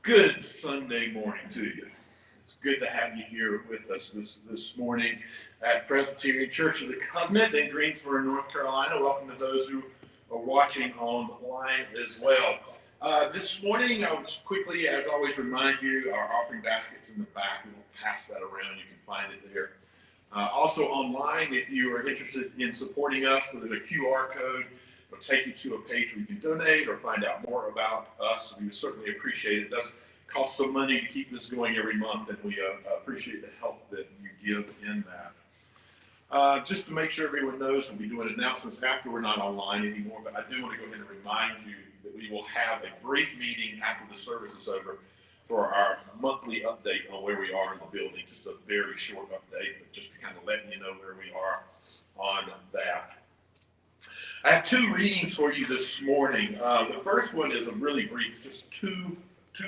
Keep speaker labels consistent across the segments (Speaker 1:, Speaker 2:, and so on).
Speaker 1: Good Sunday morning to you. It's good to have you here with us this morning at Presbyterian Church of the Covenant in Greensboro, North Carolina. Welcome to those who are watching online as well. This morning, I would quickly, as always, remind you our offering basket's in the back. We will pass that around. You can find it there. Also online, if you are interested in supporting us, there's a QR code. It'll take you to a page where you can donate or find out more about us. We would certainly appreciate it. It does cost some money to keep this going every month, and we appreciate the help that you give in that. Just to make sure everyone knows, we'll be doing announcements after we're not online anymore, but I do want to go ahead and remind you that we will have a brief meeting after the service is over for our monthly update on where we are in the building. Just a very short update, but just to kind of let you know where we are on that. I have two readings for you this morning. The first one is a really brief, just two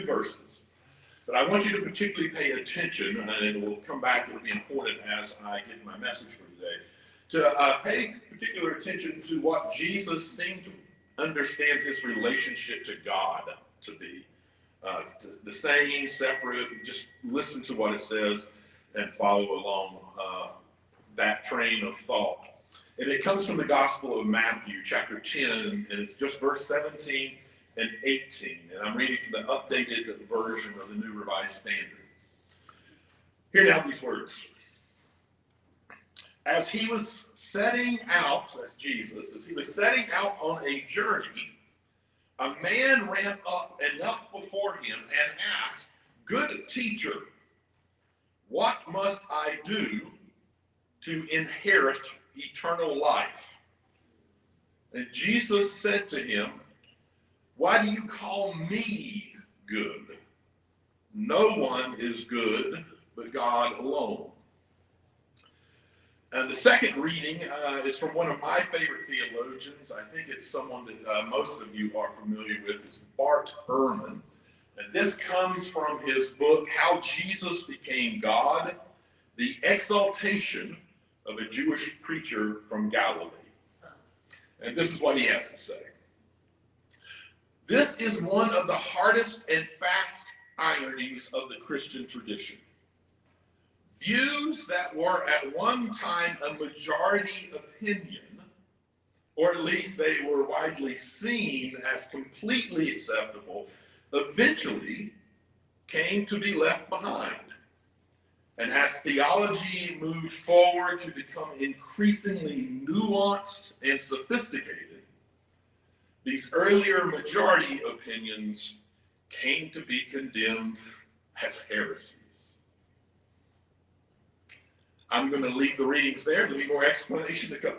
Speaker 1: verses. But I want you to particularly pay attention, and it will come back, it will be important as I give my message for today, to pay particular attention to what Jesus seemed to understand his relationship to God to be. The same, separate, just listen to what it says and follow along that train of thought. And it comes from the Gospel of Matthew, chapter 10, and it's just verse 17 and 18. And I'm reading from the updated version of the New Revised Standard. Hear now these words. As he was setting out, that's Jesus, as he was setting out on a journey, a man ran up and knelt before him and asked, "Good teacher, what must I do to inherit eternal life?" And Jesus said to him, "Why do you call me good? No one is good but God alone." And the second reading is from one of my favorite theologians. I think it's someone that most of you are familiar with. It's Bart Ehrman. And this comes from his book, How Jesus Became God, The Exaltation of a Jewish Preacher from Galilee. And this is what he has to say. This is one of the hardest and fast ironies of the Christian tradition. Views that were at one time a majority opinion, or at least they were widely seen as completely acceptable, eventually came to be left behind. And as theology moved forward to become increasingly nuanced and sophisticated, these earlier majority opinions came to be condemned as heresies. I'm going to leave the readings there. There'll be more explanation to come.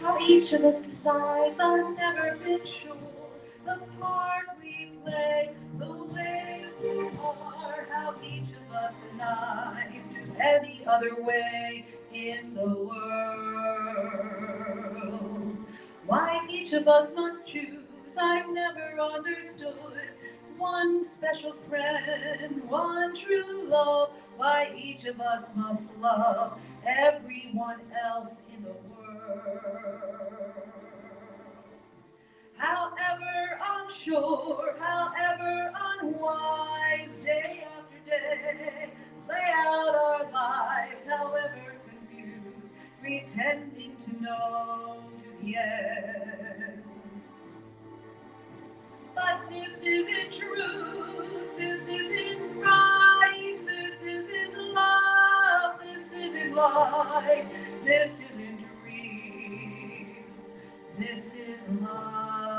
Speaker 2: How each of us decides, I've never been sure. The part we play, the way we are, how each of us denies to any other way in the world. Why each of us must choose, I've never understood. One special friend, one true love, why each of us must love everyone else in the world. However unsure, however unwise, day after day, lay out our lives, however confused, pretending to know to the end. But this isn't truth, this isn't right, this isn't love, this isn't life, this isn't real, this is life.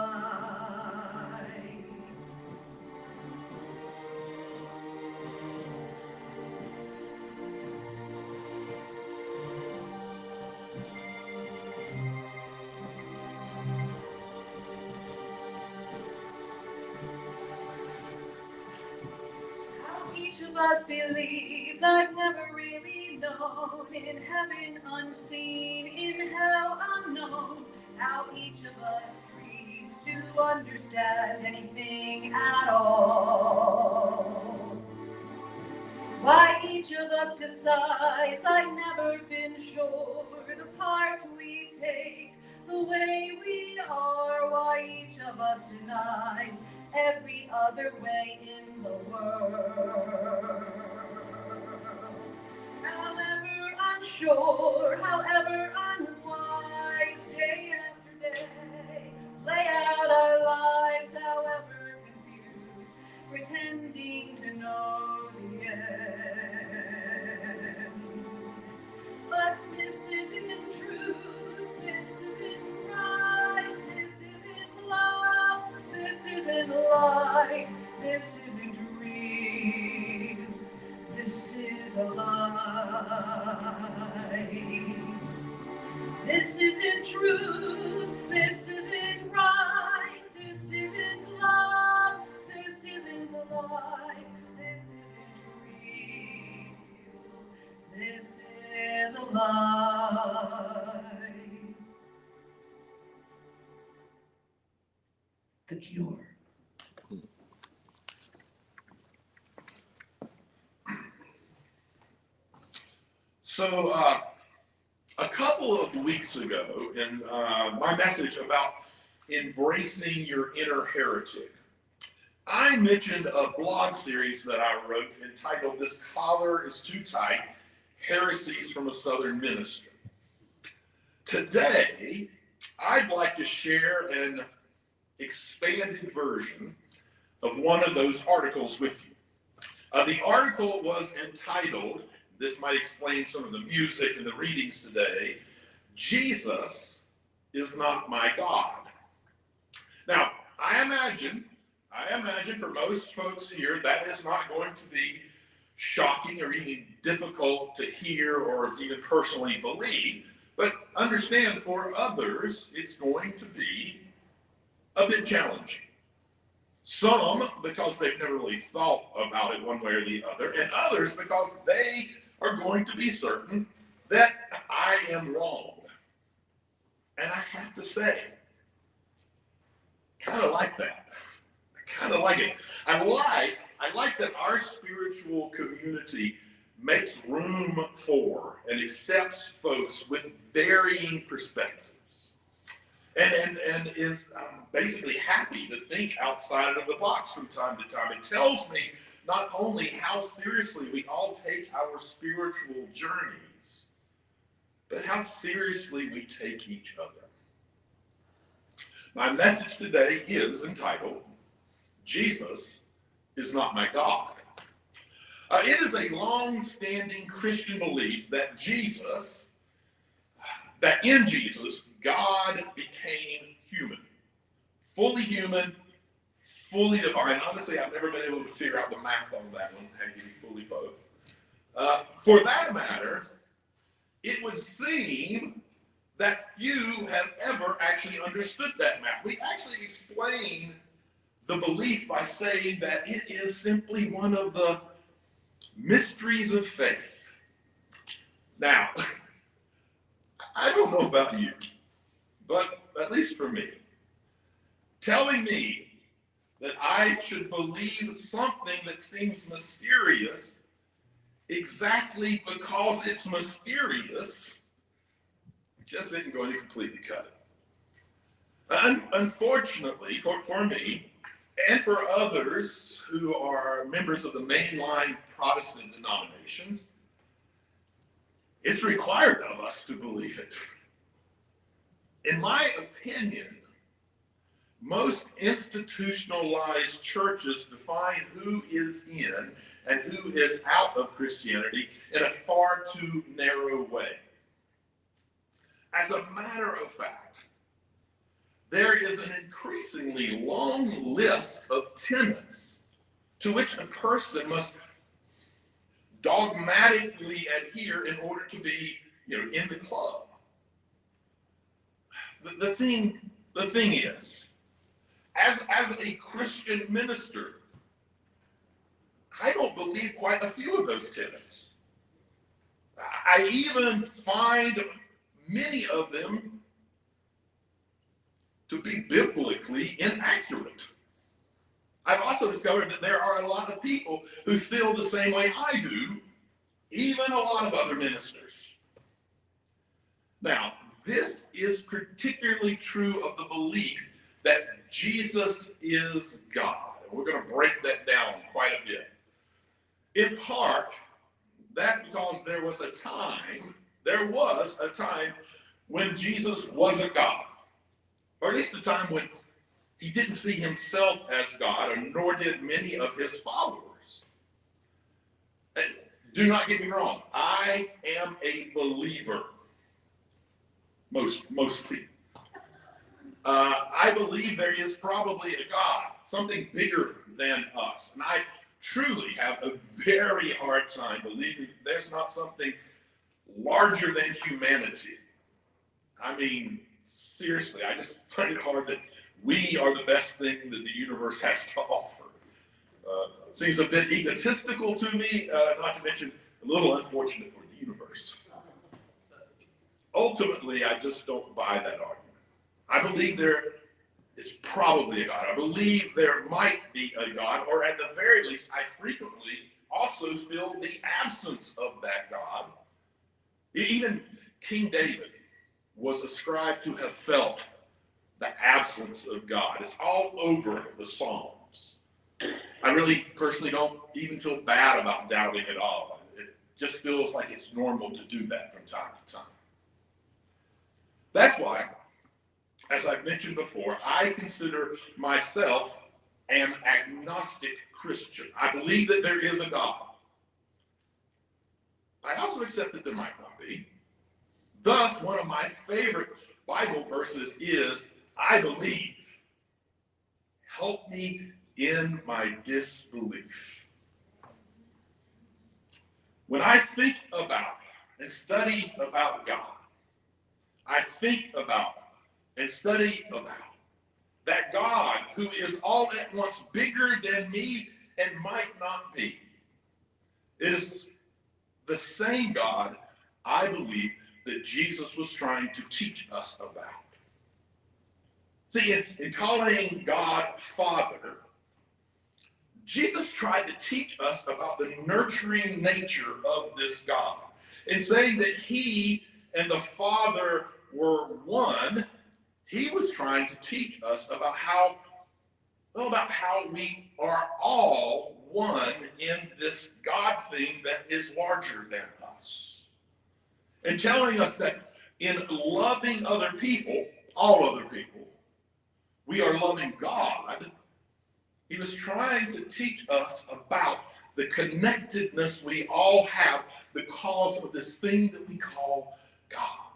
Speaker 2: Each of us believes, I've never really known, in heaven unseen, in hell unknown, how each of us dreams to understand anything at all. Why each of us decides, I've never been sure, the part we take, the way we are, why each of us denies every other way in the world. However unsure, however unwise, day after day, lay out our lives, however confused, pretending to know the end. But this isn't truth, this isn't right, this isn't love, this isn't life, this isn't real, this is a lie. This isn't truth, this isn't right, this isn't love, this isn't life, this isn't real, this is a lie. The Cure.
Speaker 1: So, a couple of weeks ago, in my message about embracing your inner heretic, I mentioned a blog series that I wrote entitled "This Collar is Too Tight: Heresies from a Southern Minister." Today, I'd like to share an expanded version of one of those articles with you. The article was entitled, this might explain some of the music and the readings today, "Jesus is Not My God." Now, I imagine for most folks here, that is not going to be shocking or even difficult to hear or even personally believe. But understand, for others, it's going to be a bit challenging. Some because they've never really thought about it one way or the other, and others because they are going to be certain that I am wrong. And I have to say, kind of like that. I kind of like it. I like that our spiritual community makes room for and accepts folks with varying perspectives, and is basically happy to think outside of the box from time to time. It tells me not only how seriously we all take our spiritual journeys, but how seriously we take each other. My message today is entitled, Jesus is Not My God. It is a long-standing Christian belief that in Jesus, God became human, fully divine. Honestly, I've never been able to figure out the math on that one, how you fully both. For that matter, it would seem that few have ever actually understood that math. We actually explain the belief by saying that it is simply one of the mysteries of faith. Now, I don't know about you, but at least for me, telling me that I should believe something that seems mysterious exactly because it's mysterious just isn't going to completely cut it. Unfortunately, for me, and for others who are members of the mainline Protestant denominations, it's required of us to believe it. In my opinion, most institutionalized churches define who is in and who is out of Christianity in a far too narrow way. As a matter of fact, there is an increasingly long list of tenets to which a person must dogmatically adhere in order to be, in the club. The thing is, as a Christian minister, I don't believe quite a few of those tenets. I even find many of them to be biblically inaccurate. I've also discovered that there are a lot of people who feel the same way I do, even a lot of other ministers. Now, this is particularly true of the belief that Jesus is God. And we're going to break that down quite a bit. In part, that's because there was a time when Jesus wasn't God. Or at least a time when he didn't see himself as God, nor did many of his followers. And do not get me wrong, I am a believer. Mostly. I believe there is probably a God, something bigger than us. And I truly have a very hard time believing there's not something larger than humanity. I mean, seriously, I just find it hard that we are the best thing that the universe has to offer. It seems a bit egotistical to me, not to mention a little unfortunate for the universe. Ultimately, I just don't buy that argument. I believe there is probably a God. I believe there might be a God, or at the very least, I frequently also feel the absence of that God. Even King David was ascribed to have felt the absence of God. It's all over the Psalms. I really personally don't even feel bad about doubting at all. It just feels like it's normal to do that from time to time. That's why, as I've mentioned before, I consider myself an agnostic Christian. I believe that there is a God. I also accept that there might not be. Thus, one of my favorite Bible verses is, I believe. Help me in my disbelief. When I think about and study about God, I think about and study about that God, who is all at once bigger than me and might not be, is the same God, I believe, that Jesus was trying to teach us about. See, in calling God Father, Jesus tried to teach us about the nurturing nature of this God. In saying that he and the Father were one, he was trying to teach us about how we are all one in this God thing that is larger than us. And telling us that in loving other people, all other people, we are loving God. He was trying to teach us about the connectedness we all have because of this thing that we call God.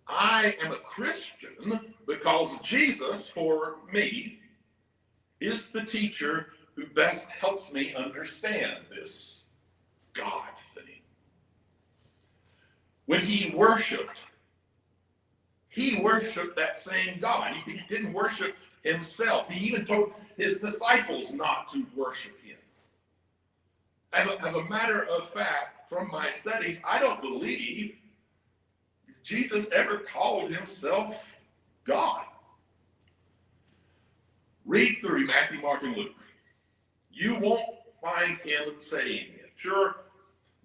Speaker 1: I am a Christian because Jesus, for me, is the teacher who best helps me understand this God thing. When he worshiped that same God. He didn't worship himself. He even told his disciples not to worship him. As a matter of fact, from my studies, I don't believe Jesus ever called himself God. Read through Matthew, Mark, and Luke. You won't find him saying it. Sure,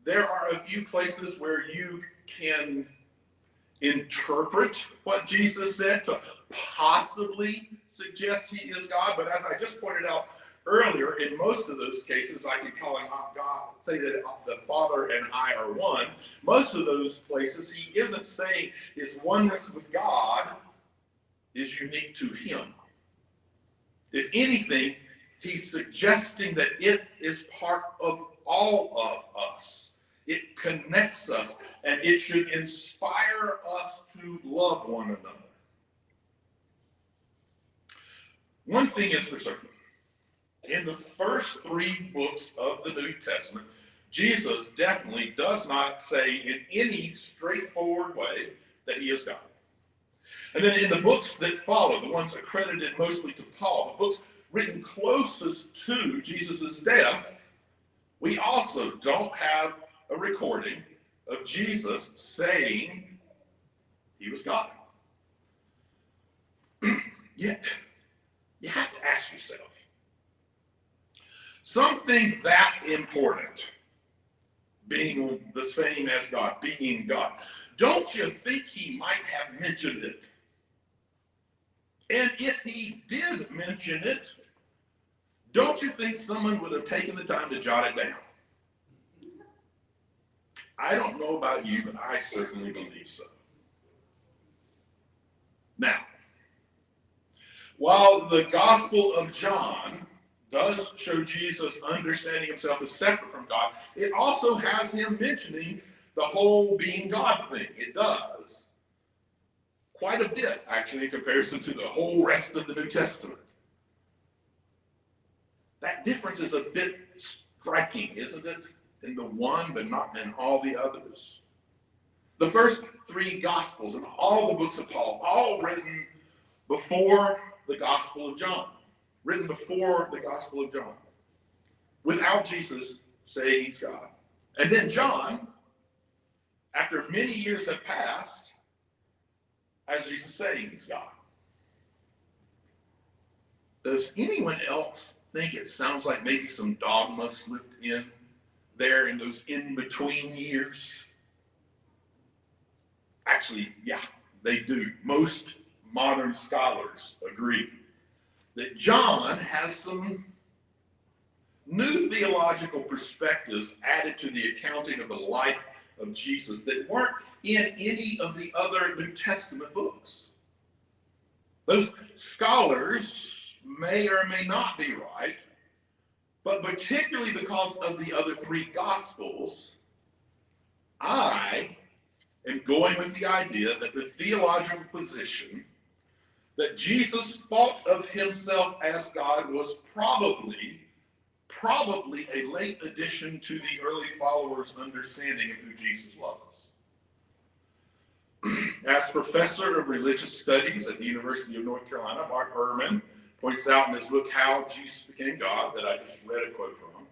Speaker 1: there are a few places where you can interpret what Jesus said to possibly suggest he is God, but as I just pointed out earlier, in most of those cases, I can call him God, say that the Father and I are one. Most of those places, he isn't saying his oneness with God is unique to him. If anything, he's suggesting that it is part of all of us. It connects us, and it should inspire us to love one another. One thing is for certain. In the first 3 books of the New Testament, Jesus definitely does not say in any straightforward way that he is God. And then in the books that follow, the ones accredited mostly to Paul, the books written closest to Jesus' death, we also don't have a recording of Jesus saying he was God. Yet, you have to ask yourself, something that important, being the same as God, being God, don't you think he might have mentioned it? And if he did mention it, don't you think someone would have taken the time to jot it down? I don't know about you, but I certainly believe so. Now, while the Gospel of John does show Jesus understanding himself as separate from God, it also has him mentioning the whole being God thing. It does. Quite a bit, actually, in comparison to the whole rest of the New Testament. That difference is a bit striking, isn't it? In the one, but not in all the others. The first 3 Gospels and all the books of Paul, all written before the Gospel of John. Written before the Gospel of John. Without Jesus saying he's God. And then John, after many years have passed, has Jesus saying he's God. Does anyone else think it sounds like maybe some dogma slipped in there in those in-between years? Actually, yeah, they do. Most modern scholars agree that John has some new theological perspectives added to the accounting of the life of Jesus that weren't in any of the other New Testament books. Those scholars may or may not be right, but particularly because of the other 3 Gospels, I am going with the idea that the theological position that Jesus thought of himself as God was probably a late addition to the early followers' understanding of who Jesus was. As professor of religious studies at the University of North Carolina, Mark Ehrman points out in his book, How Jesus Became God, that I just read a quote from.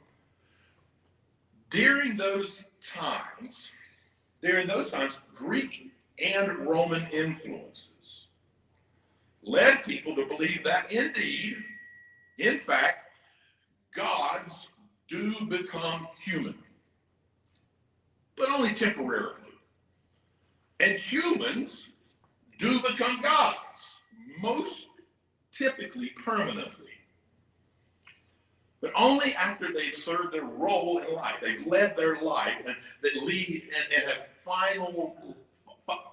Speaker 1: During those times, Greek and Roman influences led people to believe that indeed, in fact, gods do become human, but only temporarily. And humans do become gods, most typically permanently. But only after they've served their role in life, they've led their life, and they lead and have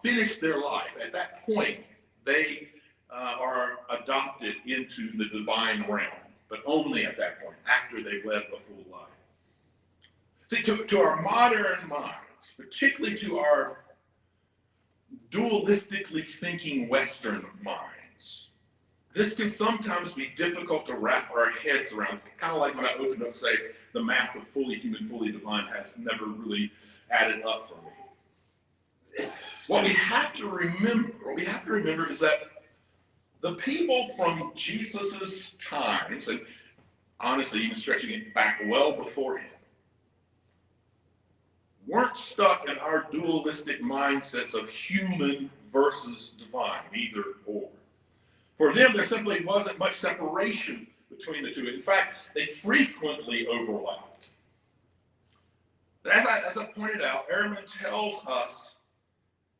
Speaker 1: finished their life. At that point, they are adopted into the divine realm, but only at that point, after they've led a full life. See, to our modern minds, particularly to our dualistically thinking Western minds, this can sometimes be difficult to wrap our heads around. Kind of like when I opened up, say, the math of fully human, fully divine has never really added up for me. What we have to remember is that the people from Jesus's times, and honestly, even stretching it back well before him, weren't stuck in our dualistic mindsets of human versus divine, either or. For them, there simply wasn't much separation between the two. In fact, they frequently overlapped. As I pointed out, Ehrman tells us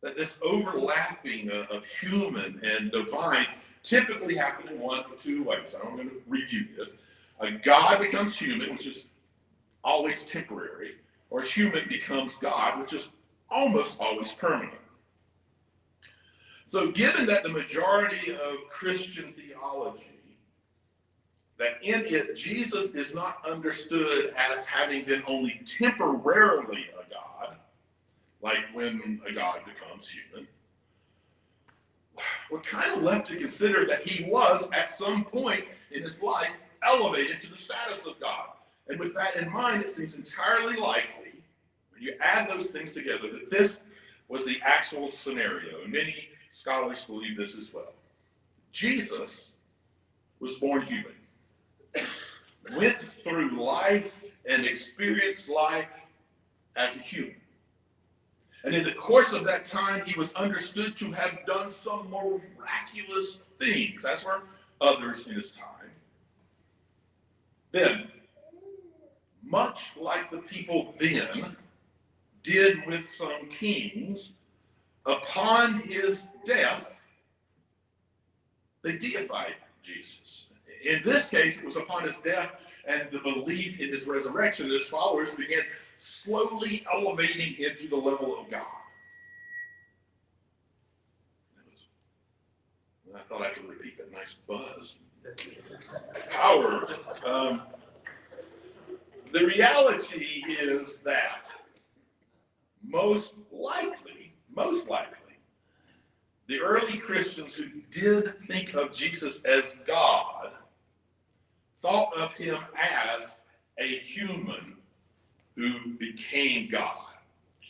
Speaker 1: that this overlapping of human and divine typically happened in one of two ways. I'm going to review this. A God becomes human, which is always temporary, or human becomes God, which is almost always permanent. So given that the majority of Christian theology, that in it Jesus is not understood as having been only temporarily a God, like when a God becomes human, we're kind of left to consider that he was, at some point in his life, elevated to the status of God. And with that in mind, it seems entirely likely, when you add those things together, that this was the actual scenario. And many scholars believe this as well. Jesus was born human, went through life and experienced life as a human. And in the course of that time, he was understood to have done some miraculous things, as were others in his time. Then, much like the people then did with some kings, upon his death, they deified Jesus. In this case, it was upon his death and the belief in his resurrection that his followers began slowly elevating him to the level of God. I thought I could repeat that nice buzz. Power. The reality is that most likely, the early Christians who did think of Jesus as God thought of him as a human who became God,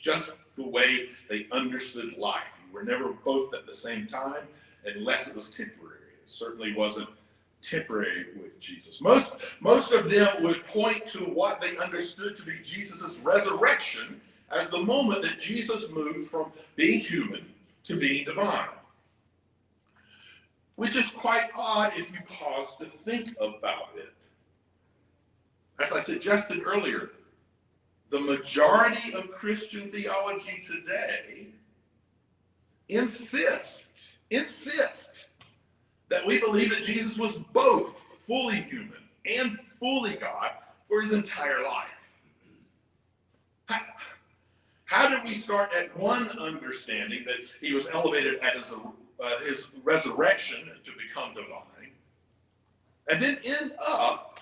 Speaker 1: just the way they understood life. You were never both at the same time, unless it was temporary. It certainly wasn't temporary with Jesus. Most of them would point to what they understood to be Jesus' resurrection as the moment that Jesus moved from being human to being divine. Which is quite odd if you pause to think about it. As I suggested earlier, the majority of Christian theology today insist that we believe that Jesus was both fully human and fully God for his entire life. How did we start at one understanding that he was elevated at his resurrection to become divine, and then end up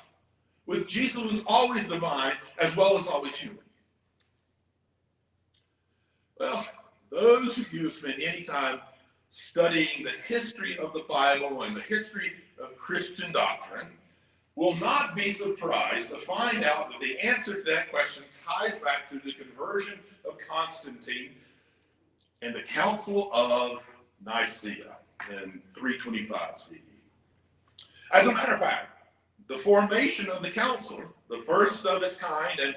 Speaker 1: with Jesus was always divine as well as always human? Well, those of you who spend any time studying the history of the Bible and the history of Christian doctrine will not be surprised to find out that the answer to that question ties back to the conversion of Constantine and the Council of Nicaea in 325 CE. As a matter of fact, the formation of the council, the first of its kind, and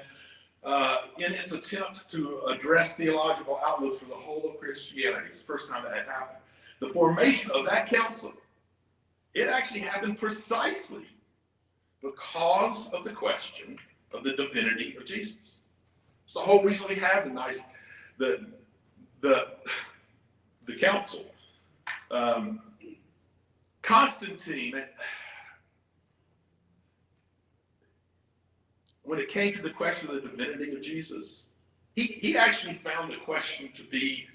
Speaker 1: in its attempt to address theological outlooks for the whole of Christianity, it's the first time that had happened. The formation of that council, it actually happened precisely because of the question of the divinity of Jesus. It's the whole reason we have the council. Constantine, when it came to the question of the divinity of Jesus, he actually found the question to be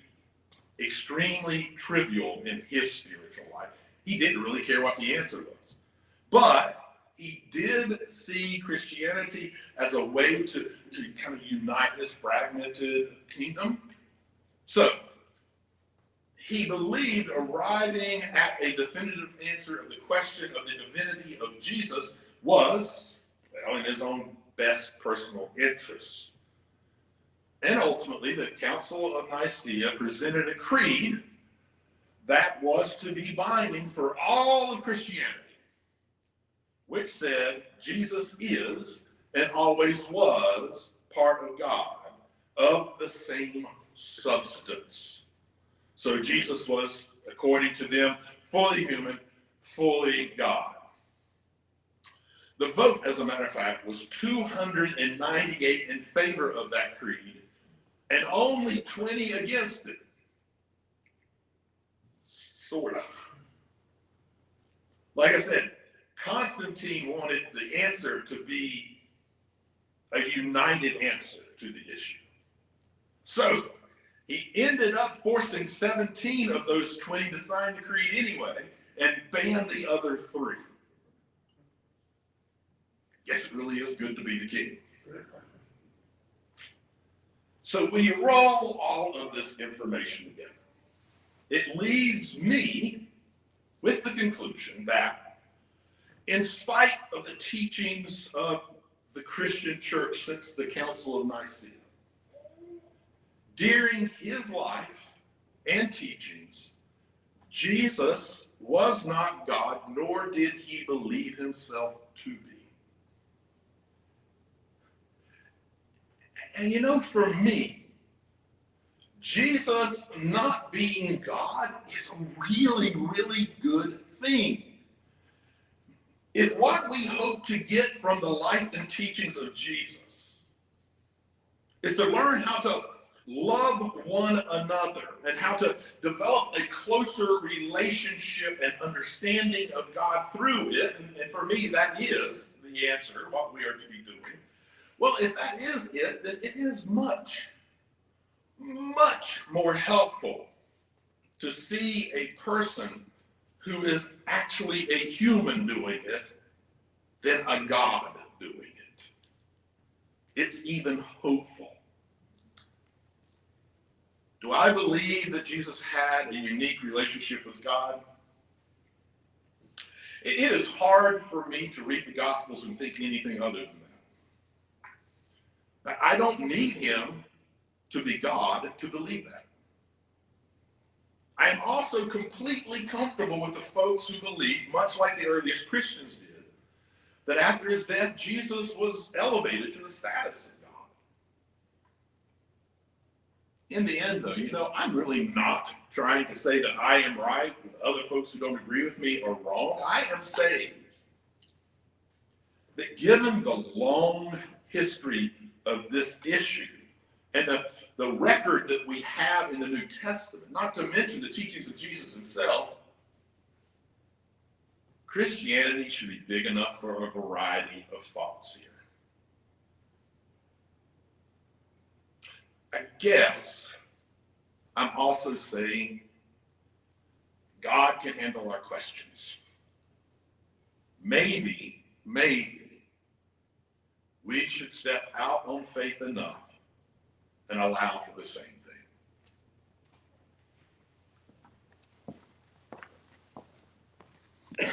Speaker 1: extremely trivial in his spiritual life. He didn't really care what the answer was. But he did see Christianity as a way to kind of unite this fragmented kingdom. So, he believed arriving at a definitive answer of the question of the divinity of Jesus was, well, in his own best personal interests. And ultimately, the Council of Nicaea presented a creed that was to be binding for all of Christianity, which said Jesus is and always was part of God, of the same substance. So Jesus was, according to them, fully human, fully God. The vote, as a matter of fact, was 298 in favor of that creed and only 20 against it. Sort of. Like I said, Constantine wanted the answer to be a united answer to the issue. So he ended up forcing 17 of those 20 to sign the creed anyway and banned the other 3. Guess it really is good to be the king. So when you roll all of this information together, it leaves me with the conclusion that in spite of the teachings of the Christian church since the Council of Nicaea, during his life and teachings, Jesus was not God, nor did he believe himself to be. And you know, for me, Jesus not being God is a really, really good thing. If what we hope to get from the life and teachings of Jesus is to learn how to love one another and how to develop a closer relationship and understanding of God through it, and for me that is the answer, what we are to be doing. Well, if that is it, then it is much, much more helpful to see a person who is actually a human doing it than a God doing it. It's even hopeful. Do I believe that Jesus had a unique relationship with God? It is hard for me to read the Gospels and think anything other than that. I don't need him to be God to believe that. I am also completely comfortable with the folks who believe, much like the earliest Christians did, that after his death, Jesus was elevated to the status of God. In the end, though, you know, I'm really not trying to say that I am right and other folks who don't agree with me are wrong. I am saying that given the long history of this issue and the record that we have in the New Testament, not to mention the teachings of Jesus himself, Christianity should be big enough for a variety of thoughts here. I guess I'm also saying God can handle our questions. Maybe we should step out on faith enough and allow for the same thing.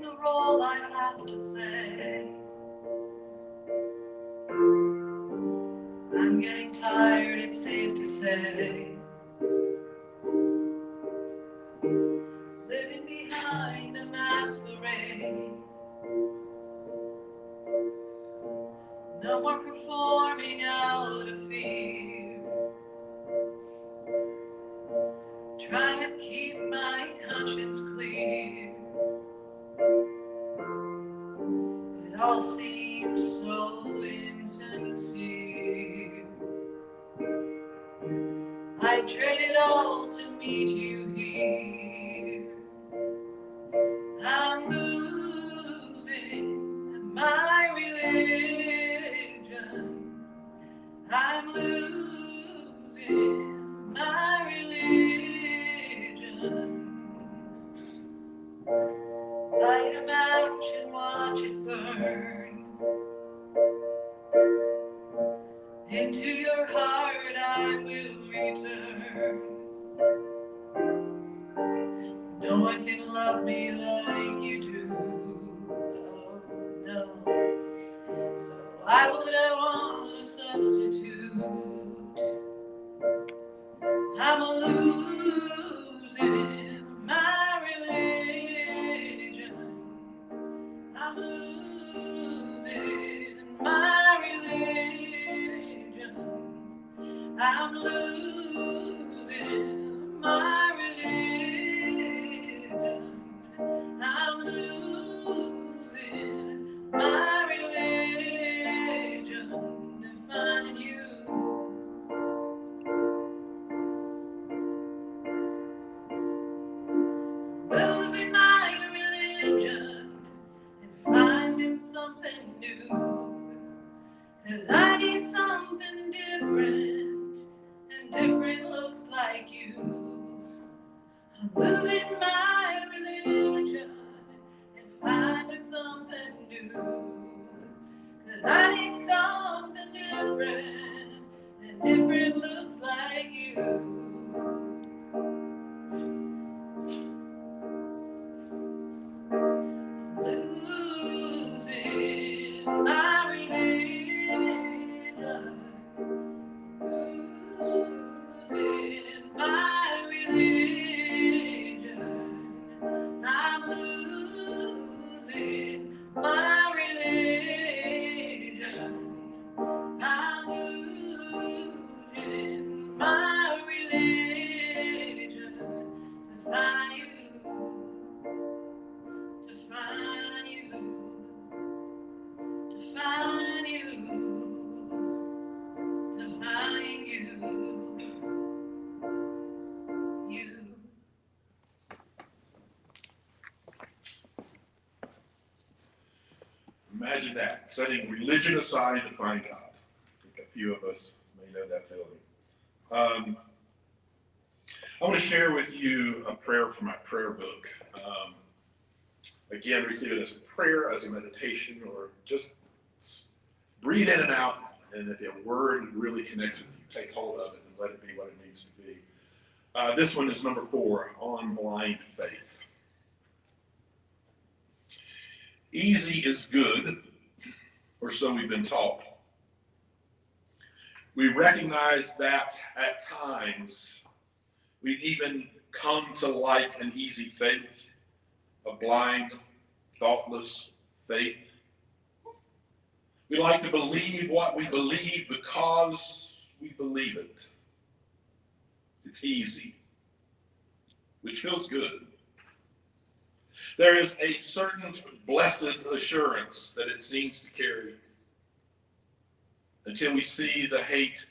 Speaker 2: the role I have to play. I'm getting tired, it's safe to say. Living behind a masquerade. No more performing out of fear. Trying to keep my conscience clear. It all seems so insincere. I traded all to meet you here. I'm losing my religion. I'm losing my religion. Light a match and watch it burn. Into your heart I will return. No one can love me like you do. Oh no. So I would want a substitute. I'm losing my religion. I'm losing my religion. I'm losing my religion. I'm losing my religion to find you. Losing my religion and finding something new. 'Cause I need something different, and different looks like you. I'm losing my religion and finding something new. 'Cause I need something different, and different looks like you. Losing my religion. Losing my religion. I'm losing my religion. I'm losing my religion to find you, to find you, to find you, to find you, you.
Speaker 1: Imagine that, setting religion aside to find God. I think a few of us may know that feeling. I want to share with you a prayer from my prayer book. Again, receive it as a prayer, as a meditation, or just breathe in and out. And if a word really connects with you, take hold of it and let it be what it needs to be. This one is number 4, on blind faith. Easy is good, or so we've been taught. We recognize that at times we've even come to like an easy faith, a blind, thoughtless faith. We like to believe what we believe because we believe it. It's easy, which feels good. There is a certain blessed assurance that it seems to carry until we see the hate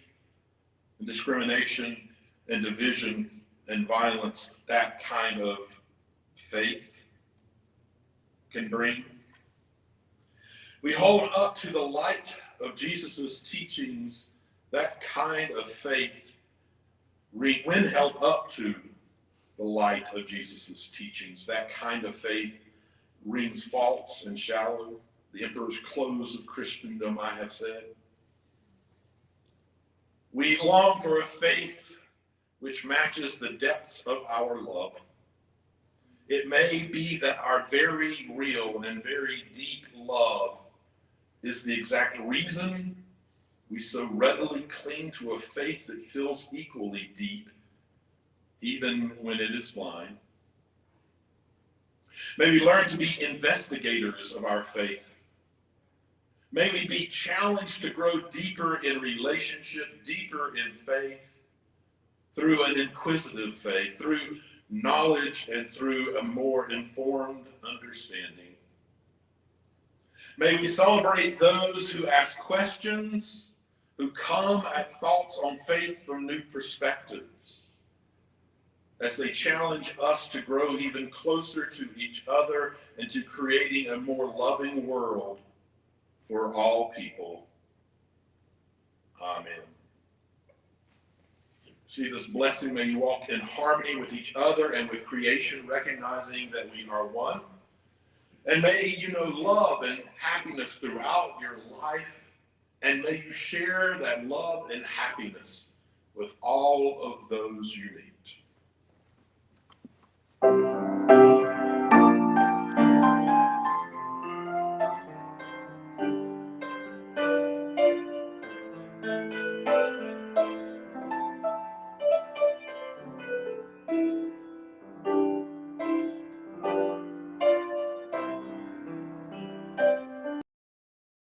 Speaker 1: and discrimination and division and violence that kind of faith can bring. We hold up to the light of Jesus' teachings that kind of faith, when held up to the light of Jesus' teachings, that kind of faith rings false and shallow. The emperor's clothes of Christendom, I have said. We long for a faith which matches the depths of our love It may be that our very real and very deep love is the exact reason we so readily cling to a faith that feels equally deep, even when it is blind. May we learn to be investigators of our faith. May we be challenged to grow deeper in relationship, deeper in faith, through an inquisitive faith, through knowledge, and through a more informed understanding. May we celebrate those who ask questions, who come at thoughts on faith from new perspectives, as they challenge us to grow even closer to each other and to creating a more loving world for all people. Amen. See this blessing. May you walk in harmony with each other and with creation, recognizing that we are one. And may you know love and happiness throughout your life. And may you share that love and happiness with all of those you meet.